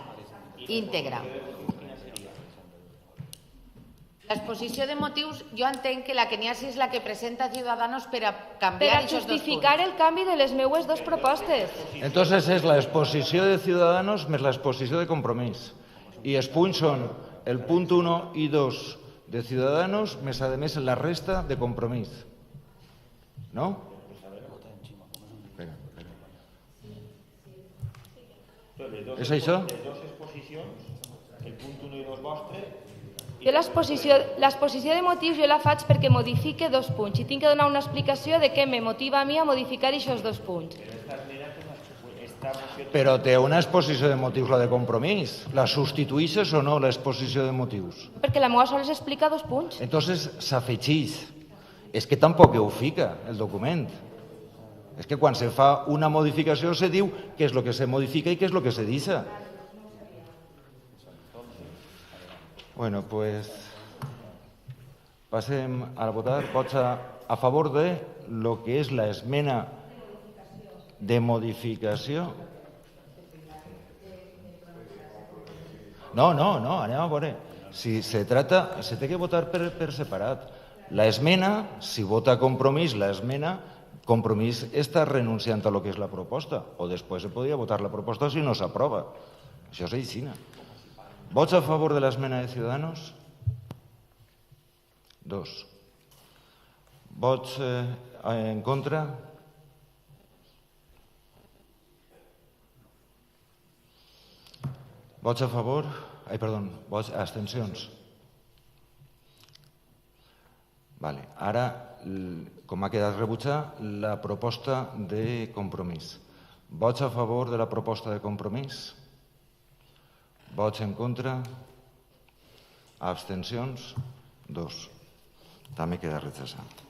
L'exposició de motius, jo entenc que la que n'hi ha és la que presenta Ciudadanos per a canviar aquests dos punts. Per a justificar el canvi de les meues dues propostes. Entonces és l'exposició de Ciudadanos més l'exposició de Compromís. I els punts són el punt 1 i 2 de Ciudadanos més, a més, la resta de Compromís. No? És això? Les dues exposicions, el punt 1 i 2 vostre... Jo l'exposició de motius jo la faig perquè modifique dos punts i tinc que donar una explicació de què me motiva a mi a modificar aquests dos punts. Però té una exposició de motius, la de Compromís. La substitueixes o no, l'exposició de motius? Perquè la meva sols explica dos punts. Entonces s'afegeix. És que tampoc ho fica, el document. És que quan se fa una modificació se diu què és el que se modifica i què és el que se deixa. Bueno, pues passem a votar. Vots a favor de lo que és l'esmena de modificació. No, anem a veure. Si se trata, se té que votar per separat. L'esmena, si vota Compromís, l'esmena, Compromís està renunciant a lo que és la proposta. O després se podria votar la proposta si no s'aprova. Això és així. ¿Vots a favor de l'esmena de Ciudadanos? 2. ¿Vots en contra? ¿Vots a favor? ¿Vots abstencions? Vale. Ara, com ha quedat rebutjada, la proposta de Compromís. ¿Vots a favor de la proposta de Compromís? Vots en contra? Abstencions? 2. També queda rechaçat.